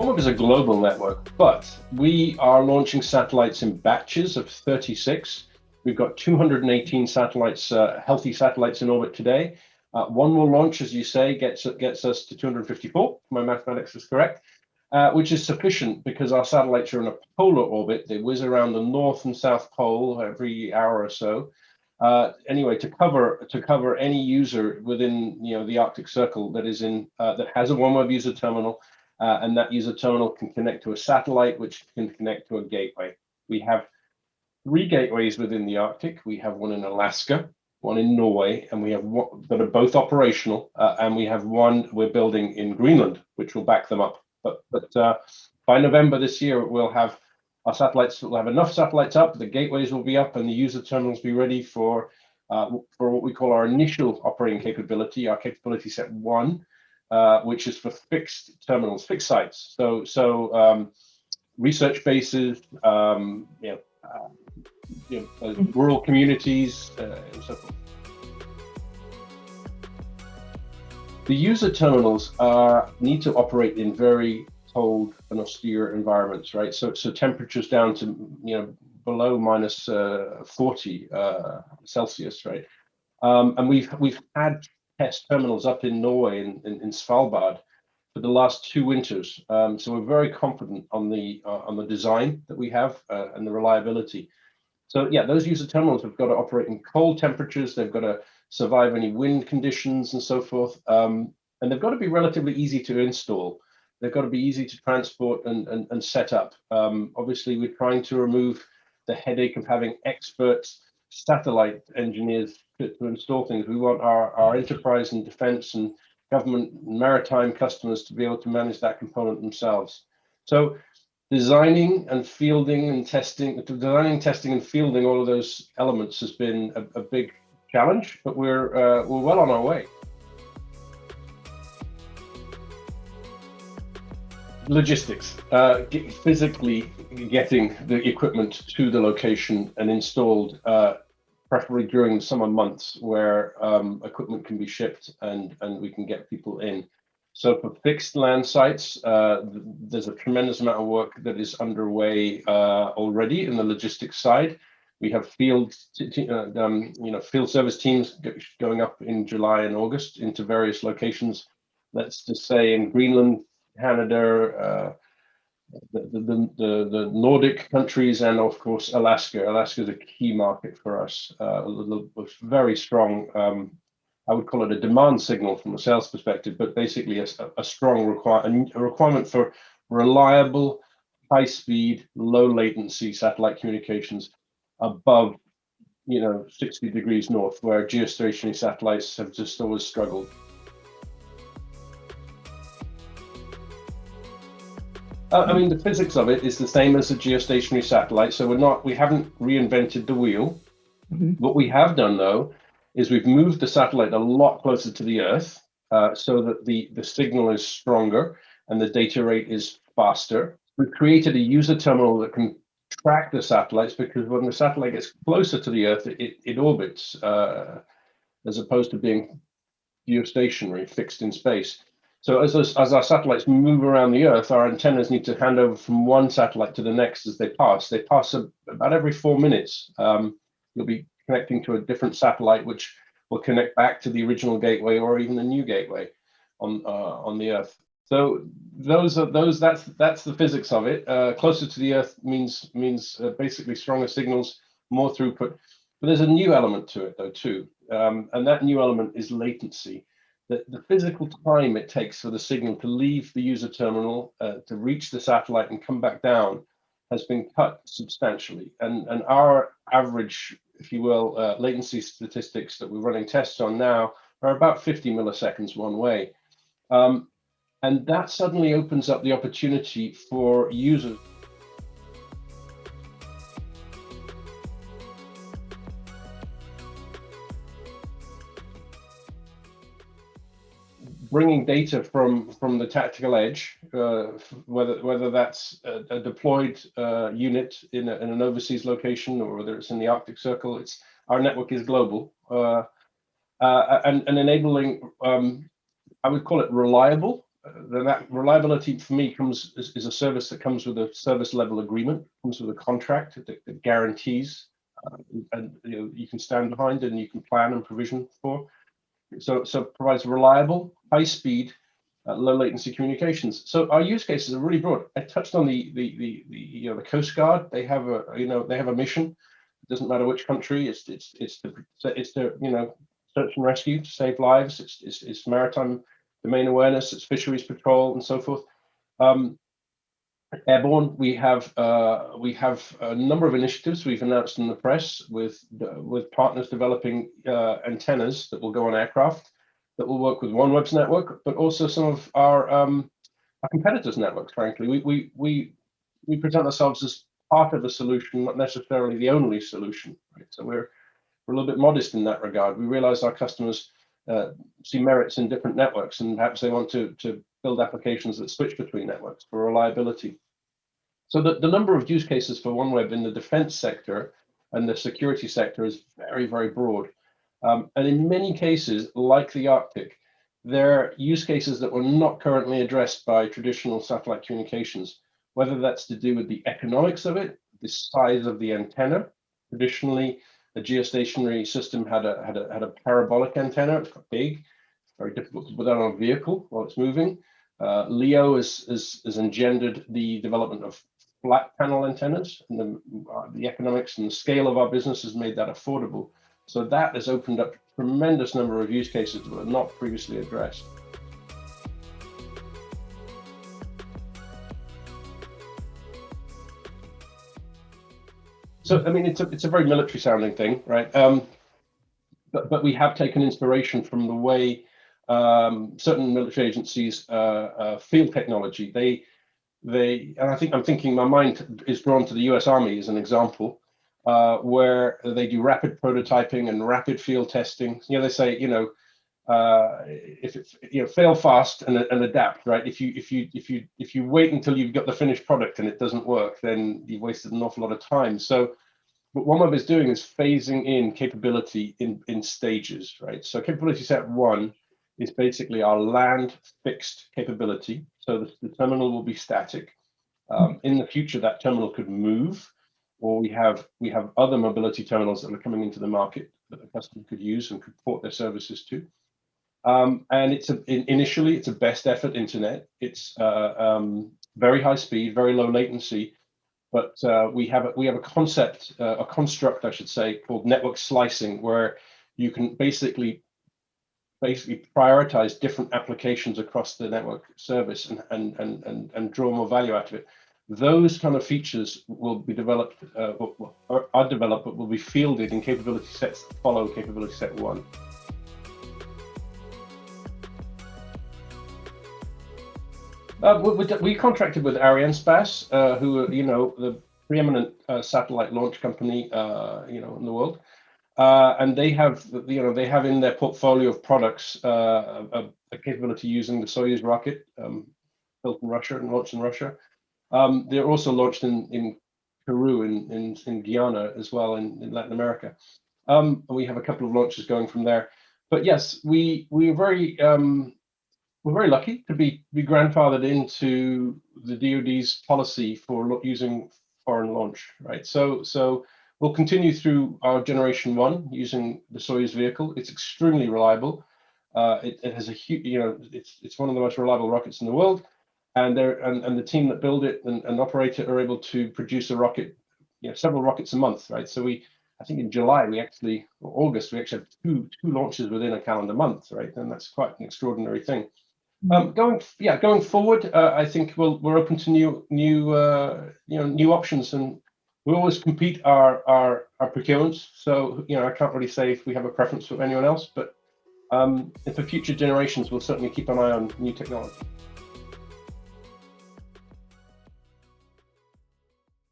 OneWeb is a global network, but we are launching satellites in batches of 36. We've got 218 satellites, healthy satellites in orbit today. One will launch, as you say, gets us to 254, if my mathematics is correct, which is sufficient because our satellites are in a polar orbit. They whiz around the north and south pole every hour or so. Anyway, to cover any user within the Arctic Circle that is in that has a OneWeb user terminal, and that user terminal can connect to a satellite, which can connect to a gateway. We have 3 gateways within the Arctic. We have one in Alaska, one in Norway, and we have one that are both operational, and we have one we're building in Greenland, which will back them up. But by November this year, we'll have our satellites. We'll have enough satellites up. The gateways will be up, and the user terminals be ready for what we call our initial operating capability, our capability set 1, which is for fixed terminals, fixed sites. So research bases, rural communities, and so forth. The user terminals need to operate in very cold and austere environments, right? So temperatures down to below minus 40 Celsius, right? And we've had test terminals up in Norway in Svalbard for the last 2 winters. So we're very confident on the design that we have and the reliability. So yeah, those user terminals have got to operate in cold temperatures. They've got to survive any wind conditions and so forth. And they've got to be relatively easy to install. They've got to be easy to transport and set up. Obviously, we're trying to remove the headache of having expert satellite engineers to install things. We want our enterprise and defense and government and maritime customers to be able to manage that component themselves. So designing, testing, and fielding all of those elements has been a big challenge, but we're well on our way. Logistics, physically getting the equipment to the location and installed, preferably during the summer months where equipment can be shipped and we can get people in. So for fixed land sites, there's a tremendous amount of work that is underway already in the logistics side. We have field service teams going up in July and August into various locations. Let's just say in Greenland, Canada, the Nordic countries, and of course Alaska. Alaska is a key market for us. Very strong. I would call it a demand signal from a sales perspective, but basically a strong requirement for reliable, high-speed, low-latency satellite communications above, 60 degrees north, where geostationary satellites have just always struggled. I mean, the physics of it is the same as a geostationary satellite, so we haven't reinvented the wheel. Mm-hmm. What we have done, though, is we've moved the satellite a lot closer to the Earth, so that the signal is stronger and the data rate is faster. We've created a user terminal that can track the satellites, because when the satellite gets closer to the Earth, it orbits, as opposed to being geostationary, fixed in space. So as our satellites move around the Earth, our antennas need to hand over from one satellite to the next as they pass. They pass about every 4 minutes. You'll be connecting to a different satellite, which will connect back to the original gateway or even the new gateway on the Earth. So that's the physics of it. Closer to the Earth means basically stronger signals, more throughput. But there's a new element to it, though, too, and that new element is latency. The physical time it takes for the signal to leave the user terminal, to reach the satellite and come back down, has been cut substantially. And our average, if you will, latency statistics that we're running tests on now are about 50 milliseconds one way. And that suddenly opens up the opportunity for users. Bringing data from the tactical edge, whether that's a deployed unit in an overseas location or whether it's in the Arctic Circle, our network is global, and enabling, I would call it reliable, then that reliability for me is a service that comes with a service level agreement, comes with a contract that guarantees, and you can stand behind and you can plan and provision for. So it provides reliable, high speed, low latency communications. So our use cases are really broad. I touched on the Coast Guard. They have a mission. It doesn't matter which country. It's to search and rescue to save lives. It's maritime domain awareness. It's fisheries patrol and so forth. Airborne, we have a number of initiatives we've announced in the press with partners developing antennas that will go on aircraft that will work with OneWeb's network, but also some of our competitors' networks. Frankly, we present ourselves as part of the solution, not necessarily the only solution. Right? So we're a little bit modest in that regard. We realize our customers see merits in different networks, and perhaps they want to build applications that switch between networks for reliability. So the number of use cases for OneWeb in the defense sector and the security sector is very, very broad. And in many cases, like the Arctic, there are use cases that were not currently addressed by traditional satellite communications, whether that's to do with the economics of it, the size of the antenna. Traditionally, a geostationary system had a parabolic antenna. It's quite big. It's very difficult to put that on a vehicle while it's moving. LEO has engendered the development of flat panel antennas, and the economics and the scale of our business has made that affordable. So that has opened up a tremendous number of use cases that were not previously addressed. So, I mean, it's a very military sounding thing, right? But we have taken inspiration from the way certain military agencies field technology. And I'm thinking my mind is drawn to the US Army as an example, where they do rapid prototyping and rapid field testing. They say, if it, fail fast and adapt, right? If you wait until you've got the finished product and it doesn't work, then you've wasted an awful lot of time. So what OneWeb is doing is phasing in capability in stages, right? So capability set 1 is basically our land fixed capability. So the terminal will be static. In the future, that terminal could move, or we have other mobility terminals that are coming into the market that the customer could use and could port their services to. And initially it's a best effort internet. It's very high speed, very low latency. But we have a concept, a construct, I should say, called network slicing, where you can basically prioritize different applications across the network service and draw more value out of it. Those kind of features will be developed, are developed, but will be fielded in capability sets that follow capability set 1. We contracted with Arianespace, who are, the preeminent satellite launch company, in the world, and they have in their portfolio of products a capability using the Soyuz rocket, built in Russia and launched in Russia. They're also launched in Peru, in Guyana as well, in Latin America. We have a couple of launches going from there. But yes, we're very lucky to be grandfathered into the DoD's policy for using foreign launch, right? So we'll continue through our generation 1 using the Soyuz vehicle. It's extremely reliable. It has a huge, it's one of the most reliable rockets in the world, and the team that build it and operate it are able to produce a rocket, several rockets a month, right? So I think in July or August we actually have two launches within a calendar month, right? And that's quite an extraordinary thing. Going forward, I think we're open to new options, and we always compete our procurements. So I can't really say if we have a preference for anyone else, but for future generations, we'll certainly keep an eye on new technology.